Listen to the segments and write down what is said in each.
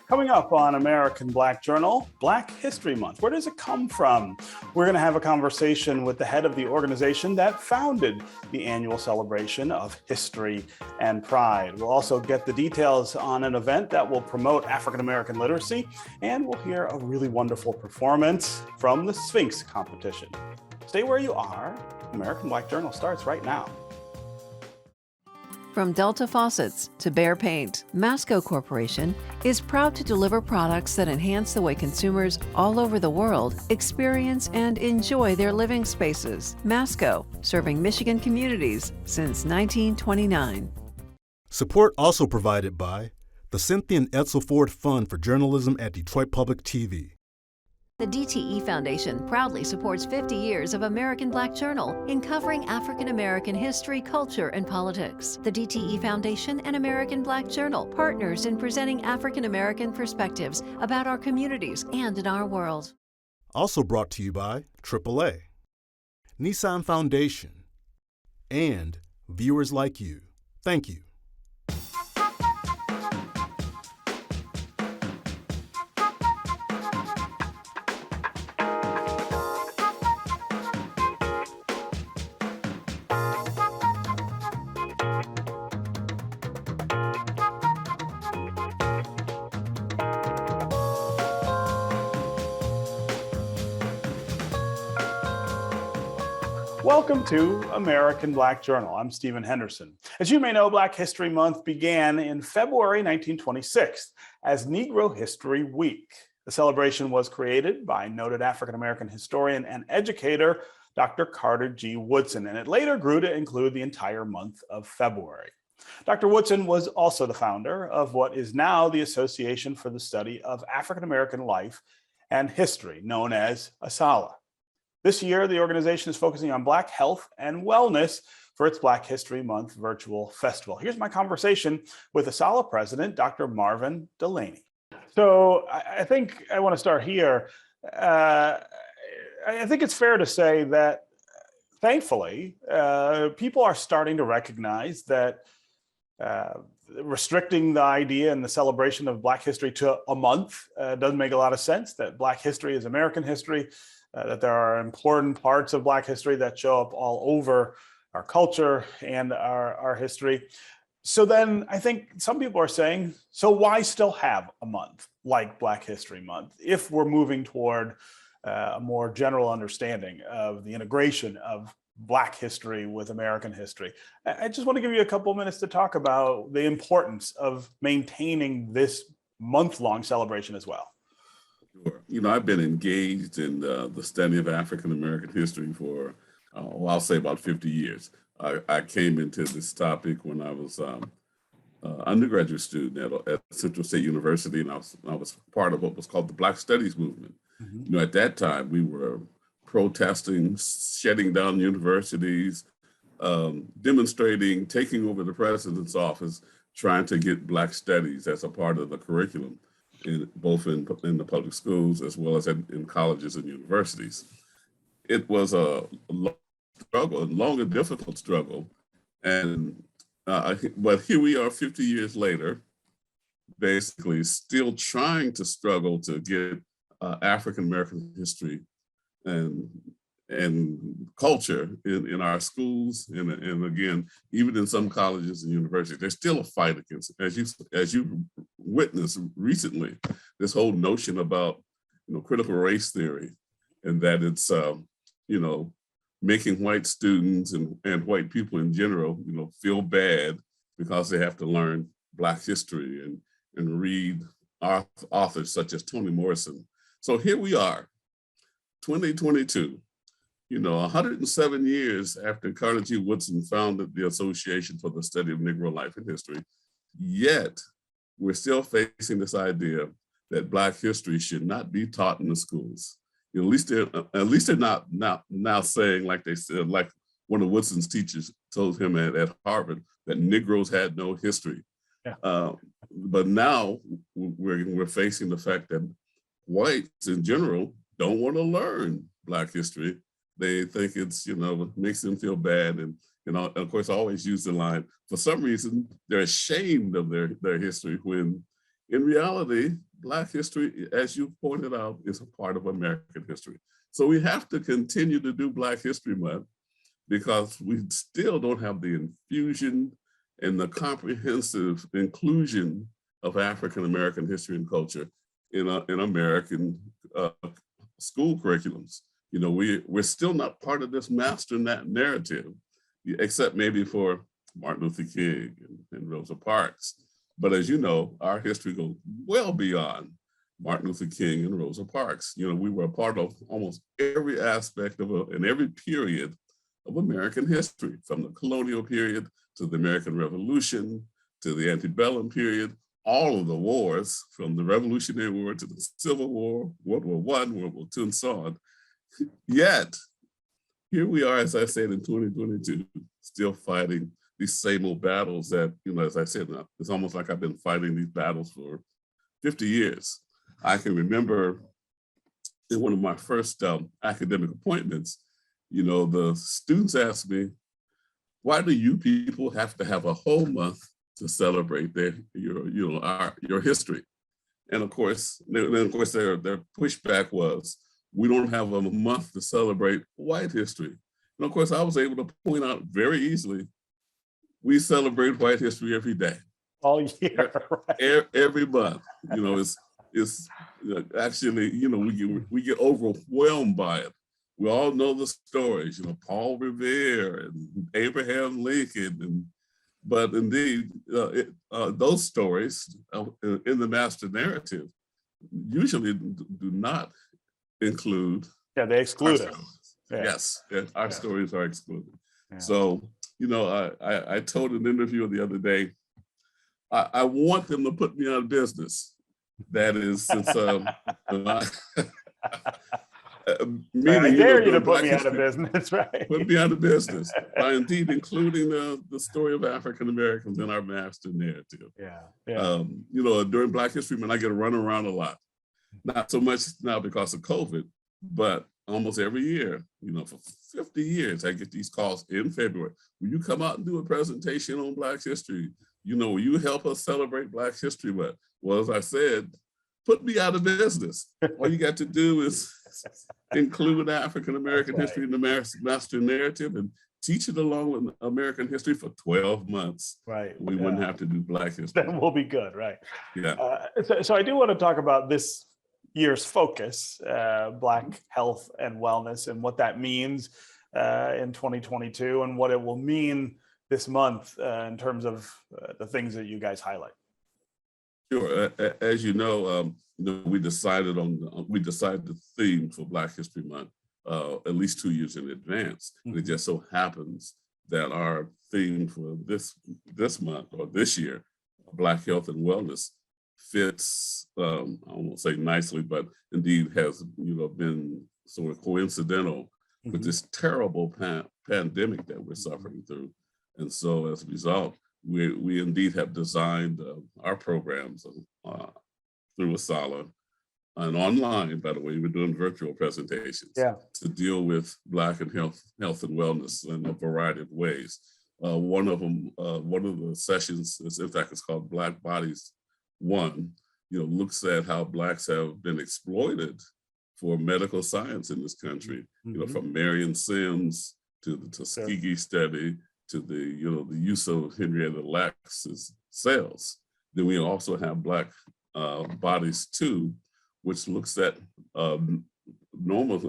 Coming up on American Black Journal, Black History Month. Where does it come from? We're going to have a conversation with the head of the organization that founded the annual celebration of history and pride. We'll also get the details on an event that will promote African American literacy, and we'll hear a really wonderful performance from the Sphinx Competition. Stay where you are. American Black Journal starts right now. From Delta Faucets to Behr Paint, Masco Corporation is proud to deliver products that enhance the way consumers all over the world experience and enjoy their living spaces. Masco, serving Michigan communities since 1929. Support also provided by the Cynthia and Edsel Ford Fund for Journalism at Detroit Public TV. The DTE Foundation proudly supports 50 years of American Black Journal in covering African American history, culture, and politics. The DTE Foundation and American Black Journal partners in presenting African American perspectives about our communities and in our world. Also brought to you by AAA, Nissan Foundation, and viewers like you. Thank you. Welcome to American Black Journal. I'm Stephen Henderson. As you may know, Black History Month began in February 1926 as Negro History Week. The celebration was created by noted African American historian and educator, Dr. Carter G. Woodson, and it later grew to include the entire month of February. Dr. Woodson was also the founder of what is now the Association for the Study of African American Life and History, known as ASALH. This year, the organization is focusing on Black health and wellness for its Black History Month virtual festival. Here's my conversation with ASALH president, Dr. Marvin Delaney. So I think I want to start here. I think it's fair to say that, thankfully, people are starting to recognize that restricting the idea and the celebration of Black history to a month doesn't make a lot of sense, that Black history is American history, that there are important parts of Black history that show up all over our culture and our history. So then I think some people are saying, so why still have a month like Black History Month if we're moving toward a more general understanding of the integration of Black history with American history? I just want to give you a couple of minutes to talk about the importance of maintaining this month-long celebration as well. Sure. You know, I've been engaged in the study of African American history for, I'll say about 50 years. I came into this topic when I was undergraduate student at Central State University, and I was part of what was called the Black Studies movement. Mm-hmm. You know, at that time, we were protesting, shutting down universities, demonstrating, taking over the president's office, trying to get Black studies as a part of the curriculum, both in the public schools as well as in colleges and universities. It was a long struggle, a long and difficult struggle. And but here we are 50 years later, basically still trying to struggle to get African-American history and culture in our schools, and again, even in some colleges and universities, there's still a fight against it. As you witnessed recently, this whole notion about critical race theory, and that it's making white students and white people in general feel bad because they have to learn Black history and read authors such as Toni Morrison. So here we are, 2022. 107 years after Carter G. Woodson founded the Association for the Study of Negro Life and History, yet we're still facing this idea that Black history should not be taught in the schools. At least they're not now saying, like they said, like one of Woodson's teachers told him at Harvard, that Negroes had no history. Yeah. But now we're facing the fact that whites in general don't want to learn Black history. They think it's, makes them feel bad. And, of course, I always use the line, for some reason, they're ashamed of their history, when in reality, Black history, as you pointed out, is a part of American history. So we have to continue to do Black History Month because we still don't have the infusion and the comprehensive inclusion of African American history and culture in American school curriculums. You know, we're still not part of this master narrative, except maybe for Martin Luther King and Rosa Parks. But as you know, our history goes well beyond Martin Luther King and Rosa Parks. You know, we were a part of almost every aspect of and every period of American history, from the colonial period to the American Revolution, to the antebellum period, all of the wars, from the Revolutionary War to the Civil War, World War I, World War II, and so on. Yet, here we are, as I said, in 2022, still fighting these same old battles that, you know, as I said, it's almost like I've been fighting these battles for 50 years. I can remember in one of my first academic appointments, you know, the students asked me, why do you people have to have a whole month to celebrate your history? And of course, their pushback was, we don't have a month to celebrate white history. And of course, I was able to point out very easily, we celebrate white history every day. All year, right? Every month. You know, it's actually, you know, we get overwhelmed by it. We all know the stories, you know, Paul Revere and Abraham Lincoln, but indeed, those stories in the master narrative usually do not include. Yeah, they exclude it. Yeah. Yes, our stories are excluded. Yeah. So, you know, I told an interviewer the other day, I want them to put me out of business. That is, since I dare you to put me out of business, right? Put me out of business by indeed including the story of African Americans in our master narrative. Yeah. You know, during Black History Month, I get to run around a lot. Not so much now because of COVID, but almost every year, you know, for 50 years, I get these calls in February. Will you come out and do a presentation on Black history? You know, will you help us celebrate Black History Month? Well, as I said, put me out of business. All you got to do is include African American history in the master narrative and teach it along with American history for 12 months. Right. We wouldn't have to do Black history. Then we'll be good, right? Yeah. So I do want to talk about this year's focus, Black health and wellness, and what that means in 2022 and what it will mean this month in terms of the things that you guys highlight. Sure. As you know, we decided the theme for Black History Month at least 2 years in advance. Mm-hmm. And it just so happens that our theme for this month or this year, Black health and wellness, fits, I won't say nicely, but indeed has, you know, been sort of coincidental with this terrible pandemic that we're suffering through. And so as a result, we indeed have designed our programs through ASALH and online, by the way. We're doing virtual presentations to deal with Black and health and wellness in a variety of ways. One of the sessions is, in fact, it's called Black Bodies One. You know, looks at how Blacks have been exploited for medical science in this country. You know, from Marion Sims to the Tuskegee study to the use of Henrietta Lacks's cells. Then we also have Black Bodies 2, which looks at normal,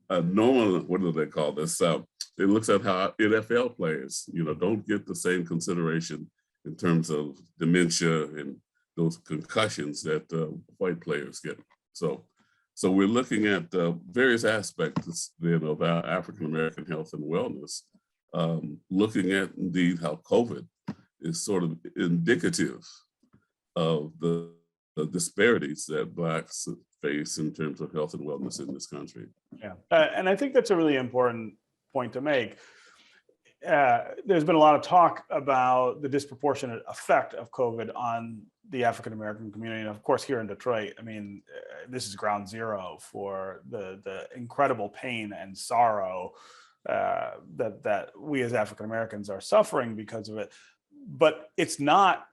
what do they call this? It looks at how NFL players, you know, don't get the same consideration in terms of dementia and those concussions that white players get. So we're looking at various aspects then of our African American health and wellness, looking at indeed how COVID is sort of indicative of the disparities that Blacks face in terms of health and wellness in this country. Yeah, and I think that's a really important point to make. There's been a lot of talk about the disproportionate effect of COVID on the African American community, and of course here in Detroit, I mean, this is ground zero for the incredible pain and sorrow that we as African Americans are suffering because of it. But it's not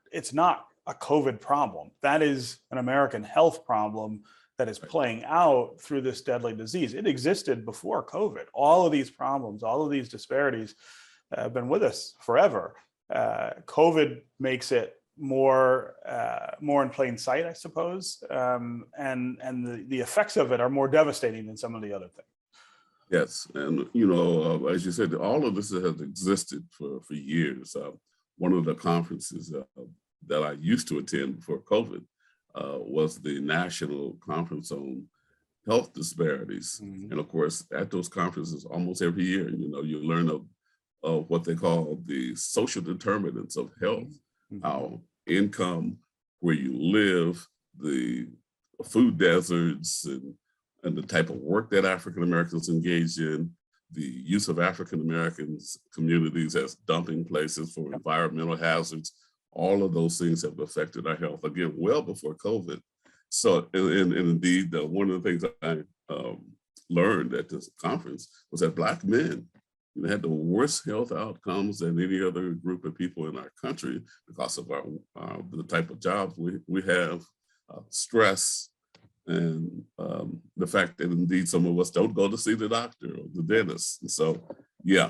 a COVID problem. That is an American health problem that is playing out through this deadly disease. It existed before COVID. All of these problems, all of these disparities have been with us forever. COVID makes it more in plain sight, I suppose, and the effects of it are more devastating than some of the other things. Yes, and you know, as you said, all of this has existed for years. One of the conferences that I used to attend before COVID was the National Conference on Health Disparities. Mm-hmm. And of course, at those conferences, almost every year, you know, you learn of what they call the social determinants of health, Mm-hmm. how income, where you live, the food deserts, and the type of work that African Americans engage in, the use of African Americans communities as dumping places for environmental hazards. All of those things have affected our health, again, well before COVID. So, and indeed, one of the things I learned at this conference was that Black men had the worst health outcomes than any other group of people in our country because of the type of jobs we have, stress, and the fact that indeed some of us don't go to see the doctor or the dentist. And so, yeah,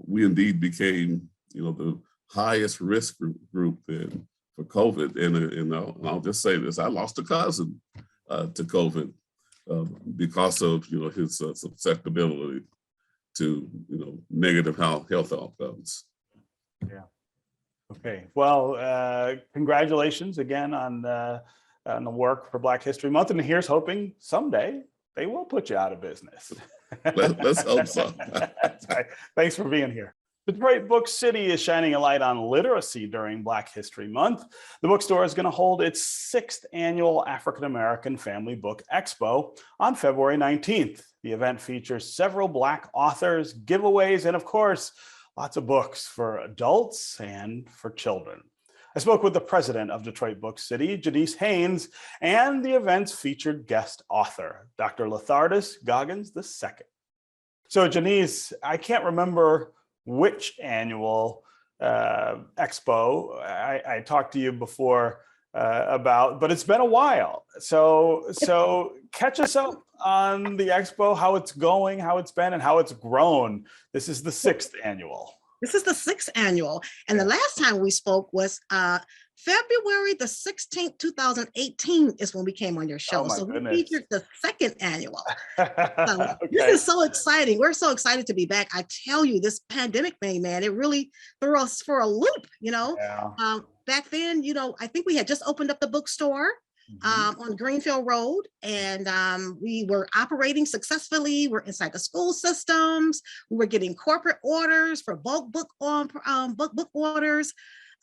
we indeed became, you know, the highest risk group then for COVID. And I'll just say this: I lost a cousin to COVID because of, you know, his susceptibility to, you know, negative health outcomes. Yeah. Okay. Well, congratulations again on the work for Black History Month, and here's hoping someday they will put you out of business. Let's hope so. Thanks for being here. Detroit Book City is shining a light on literacy during Black History Month. The bookstore is going to hold its 6th annual African American Family Book Expo on February 19th. The event features several Black authors, giveaways, and of course, lots of books for adults and for children. I spoke with the president of Detroit Book City, Janice Haynes, and the event's featured guest author, Dr. Lathardas Goggins II. So Janice, I can't remember which annual expo I talked to you before about, but it's been a while. So catch us up on the expo, how it's going, how it's been, and how it's grown. This is the 6th annual. This is the 6th annual. And the last time we spoke was February the 16th, 2018 is when we came on your show. So goodness. We featured the 2nd annual. Okay. This is so exciting. We're so excited to be back. I tell you, this pandemic thing, man, it really threw us for a loop, you know. Yeah. Back then, you know, I think we had just opened up the bookstore on Greenfield Road, and we were operating successfully. We're inside the school systems. We were getting corporate orders for bulk book orders.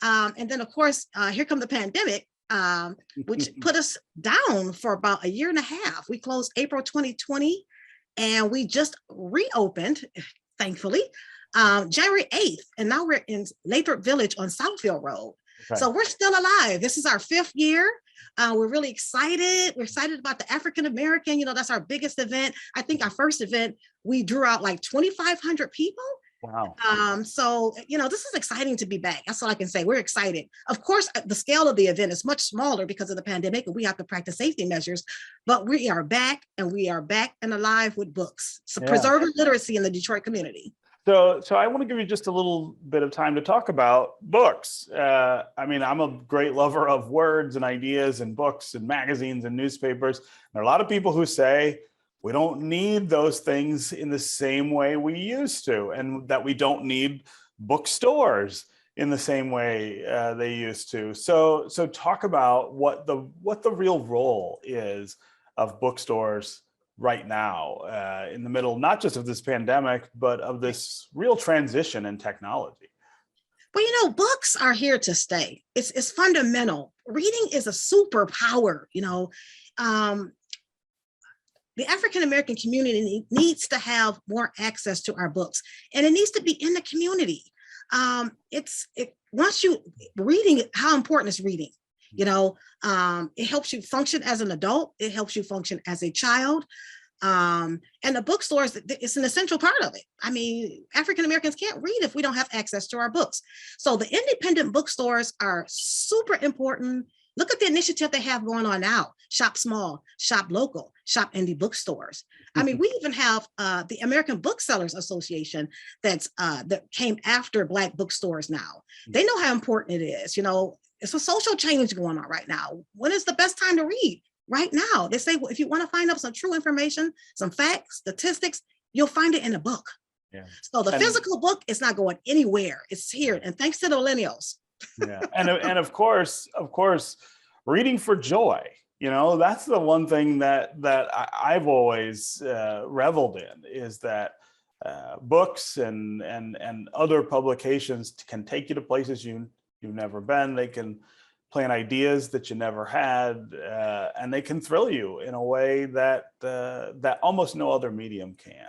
And then, of course, here come the pandemic, which put us down for about a year and a half. We closed April 2020, and we just reopened, thankfully, January 8th. And now we're in Lathrop Village on Southfield Road. Okay. So we're still alive. This is our 5th year. We're really excited. We're excited about the African American, you know, that's our biggest event. I think our first event, we drew out like 2,500 people. Wow. So, you know, this is exciting to be back. That's all I can say. We're excited. Of course, the scale of the event is much smaller because of the pandemic, and we have to practice safety measures, but we are back, and we are back and alive with books. So preserving literacy in the Detroit community. So I want to give you just a little bit of time to talk about books. I mean, I'm a great lover of words and ideas and books and magazines and newspapers. There are a lot of people who say we don't need those things in the same way we used to, and that we don't need bookstores in the same way they used to. So talk about what the real role is of bookstores right now in the middle, not just of this pandemic, but of this real transition in technology. Well, you know, books are here to stay. It's fundamental. Reading is a superpower, you know. The African-American community needs to have more access to our books, and it needs to be in the community. Reading, how important is reading? You know, it helps you function as an adult. It helps you function as a child. And the bookstores, it's an essential part of it. I mean, African Americans can't read if we don't have access to our books. So the independent bookstores are super important. Look at the initiative they have going on now. Shop small, shop local, shop indie bookstores. I mean, we even have the American Booksellers Association that came after Black bookstores now. They know how important it is. You know, it's a social change going on right now. When is the best time to read? Right now. They say, well, if you want to find out some true information, some facts, statistics, you'll find it in a book. Yeah. So the physical book is not going anywhere. It's here. And thanks to the millennials. Yeah. And of course, reading for joy. You know, that's the one thing that I've always reveled in, is that books and other publications can take you to places you've never been. They can plant ideas that you never had, and they can thrill you in a way that that almost no other medium can.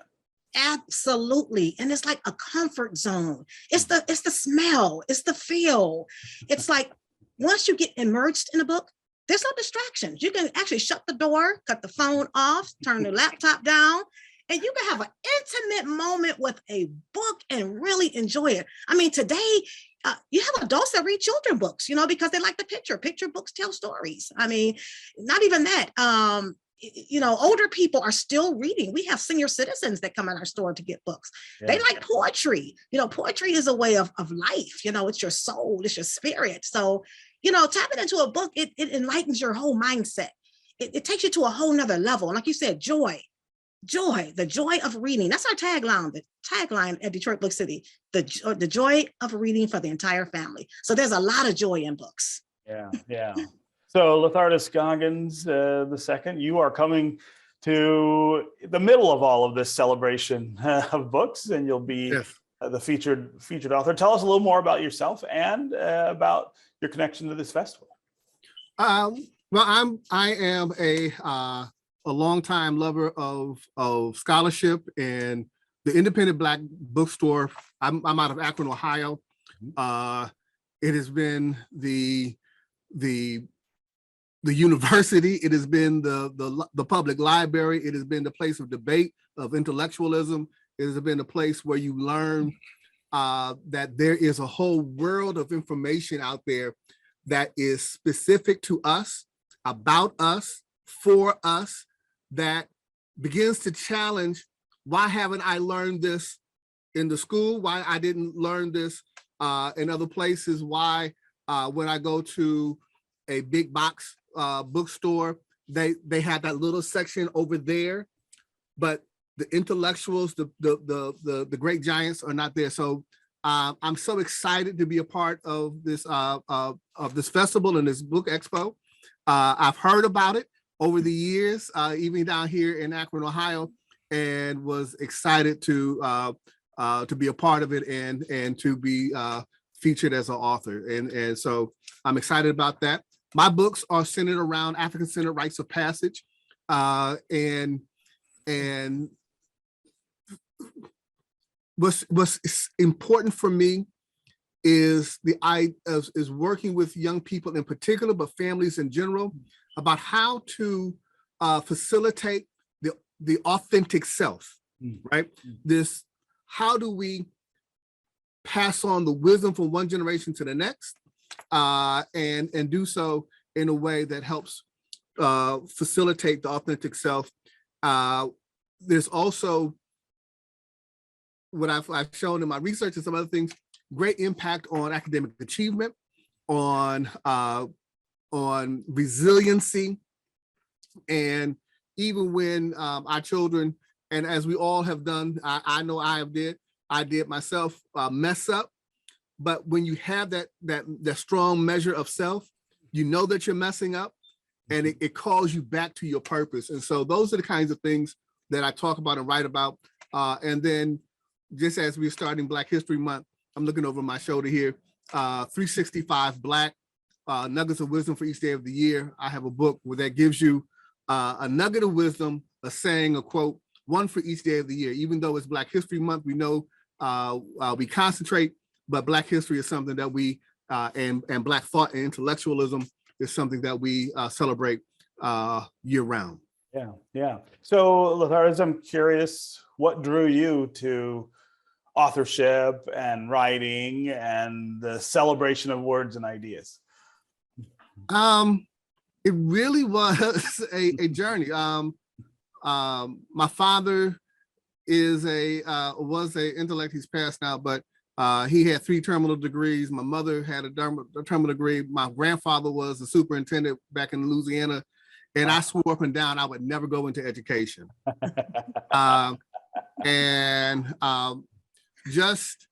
Absolutely. And it's like a comfort zone. It's the smell, it's the feel. It's like once you get immersed in a book, there's no distractions. You can actually shut the door, cut the phone off, turn the laptop down, and you can have an intimate moment with a book and really enjoy it. I mean, today, you have adults that read children books, you know, because they like the picture. Picture books tell stories. I mean, not even that. You know, older people are still reading. We have senior citizens that come in our store to get books. Yeah. They like poetry. You know, poetry is a way of life. You know, it's your soul, it's your spirit. So, you know, tapping into a book, it enlightens your whole mindset. It takes you to a whole nother level. And like you said, joy, the joy of reading. That's our tagline, the tagline at Detroit Book City, the joy of reading for the entire family. So there's a lot of joy in books. Yeah, yeah. So Lathartis Goggins II, you are coming to the middle of all of this celebration of books, and you'll be the featured author. Tell us a little more about yourself and about your connection to this festival. Well, I am a longtime lover of scholarship and the independent Black bookstore. I'm out of Akron, Ohio. It has been the university. It has been the public library. It has been the place of debate, of intellectualism. It has been a place where you learn that there is a whole world of information out there that is specific to us, about us, for us, that begins to challenge, why haven't I learned this in the school? Why I didn't learn this in other places? Why when I go to a big box bookstore, they have that little section over there, but the intellectuals, the great giants are not there. So I'm so excited to be a part of this festival and this book expo. I've heard about it over the years, even down here in Akron, Ohio, and was excited to be a part of it and to be featured as an author. And so I'm excited about that. My books are centered around African-centered rites of passage, and what's important for me is is working with young people in particular, but families in general, about how to facilitate the authentic self, right? How do we pass on the wisdom from one generation to the next, and do so in a way that helps facilitate the authentic self. There's also, what I've shown in my research and some other things, great impact on academic achievement, on resiliency, and even when our children, and as we all have done, I know I did myself, mess up. But when you have that strong measure of self, you know that you're messing up, and it calls you back to your purpose. And so those are the kinds of things that I talk about and write about. And then just as we're starting Black History Month, I'm looking over my shoulder here, 365 Black nuggets of wisdom for each day of the year. I have a book where that gives you a nugget of wisdom, a saying, a quote, one for each day of the year. Even though it's Black History Month, we know we concentrate, but Black history is something that we, and Black thought and intellectualism is something that we celebrate year round. Yeah, yeah. So, Lataris, I'm curious, what drew you to authorship and writing and the celebration of words and ideas? It really was a journey. My father is was a intellect. He's passed now, but he had 3 terminal degrees. My mother had a terminal degree. My grandfather was a superintendent back in Louisiana, and I swore up and down I would never go into education. Just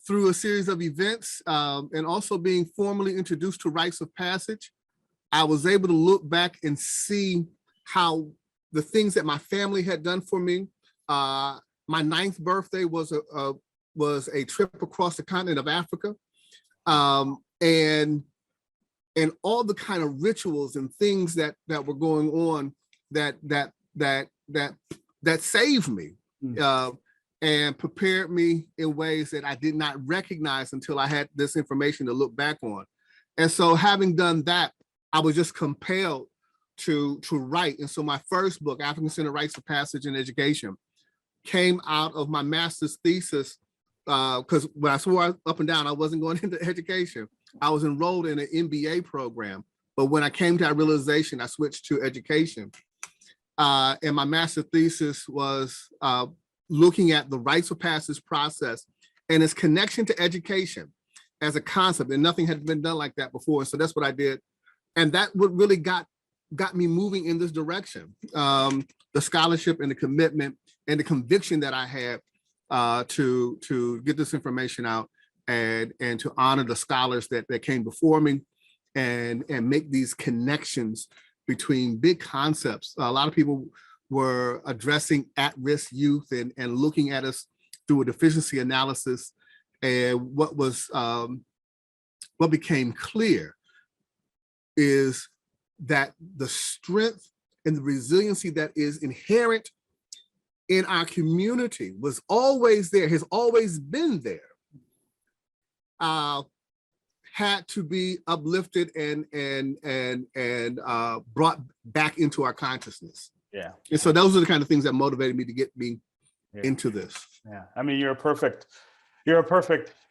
through a series of events and also being formally introduced to rites of passage, I was able to look back and see how the things that my family had done for me. My 9th birthday was a trip across the continent of Africa, and all the kind of rituals and things that were going on that saved me and prepared me in ways that I did not recognize until I had this information to look back on. And so, having done that, I was just compelled to write. And so my first book, African-Centered Rites of Passage in Education, came out of my master's thesis, because when I swore up and down I wasn't going into education, I was enrolled in an MBA program. But when I came to that realization, I switched to education. And my master's thesis was looking at the rites of passage process and its connection to education as a concept. And nothing had been done like that before. So that's what I did. And that what really got me moving in this direction. The scholarship and the commitment and the conviction that I had to get this information out and to honor the scholars that came before me and make these connections between big concepts. A lot of people were addressing at-risk youth and looking at us through a deficiency analysis. And what became clear is that the strength and the resiliency that is inherent in our community was always there, has always been there, had to be uplifted and brought back into our consciousness. Yeah. And so those are the kind of things that motivated me to get me into this. Yeah. I mean, you're a perfect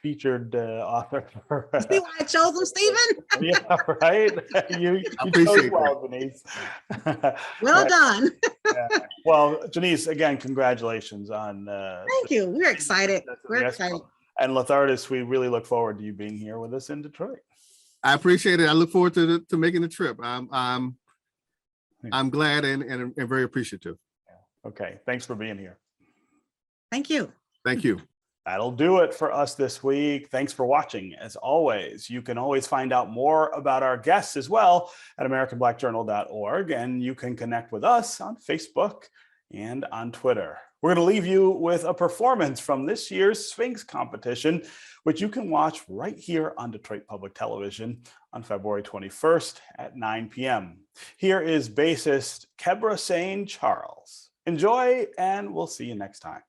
featured author. See why I chose him, Stephen? Yeah, right. You chose well, Janice. Well done. Yeah. Well, Janice, again, congratulations on. Thank you. We're excited. We're excited. And Lathartis, we really look forward to you being here with us in Detroit. I appreciate it. I look forward to making the trip. I'm glad and very appreciative. Yeah. Okay. Thanks for being here. Thank you. Thank you. That'll do it for us this week. Thanks for watching. As always, you can always find out more about our guests as well at AmericanBlackJournal.org, and you can connect with us on Facebook and on Twitter. We're going to leave you with a performance from this year's Sphinx Competition, which you can watch right here on Detroit Public Television on February 21st at 9 p.m. Here is bassist Kebra Sain Charles. Enjoy, and we'll see you next time.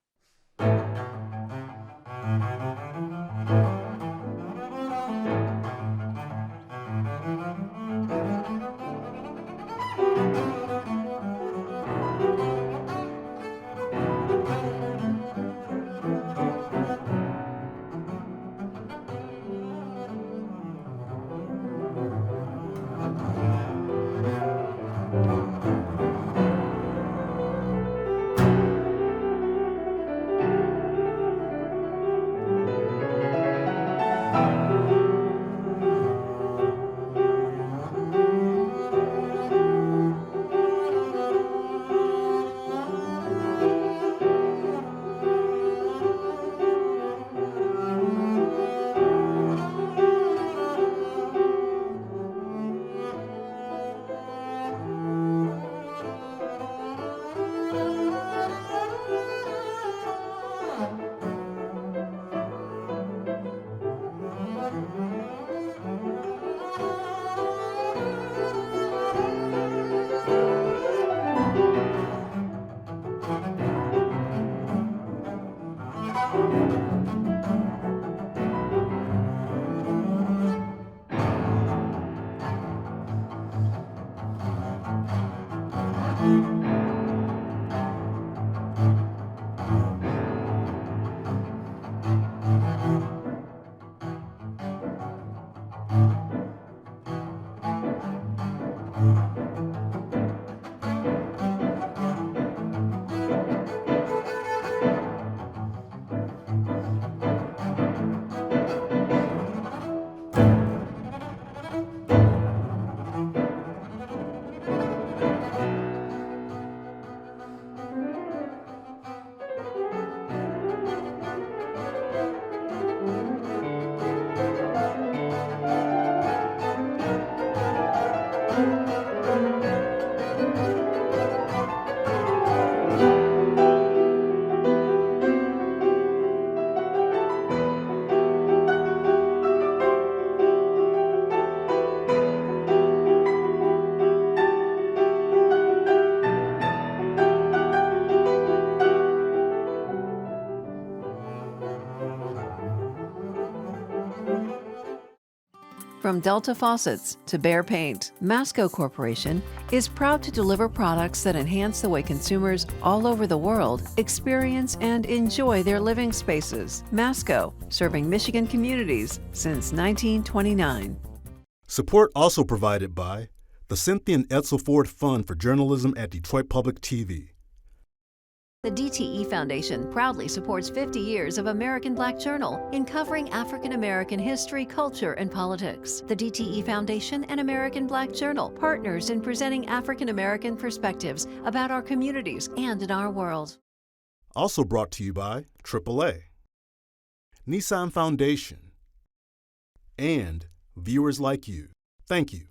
From Delta faucets to Behr paint, Masco Corporation is proud to deliver products that enhance the way consumers all over the world experience and enjoy their living spaces. Masco, serving Michigan communities since 1929. Support also provided by the Cynthia and Edsel Ford Fund for Journalism at Detroit Public TV. The DTE Foundation proudly supports 50 years of American Black Journal in covering African American history, culture, and politics. The DTE Foundation and American Black Journal, partners in presenting African American perspectives about our communities and in our world. Also brought to you by AAA, Nissan Foundation, and viewers like you. Thank you.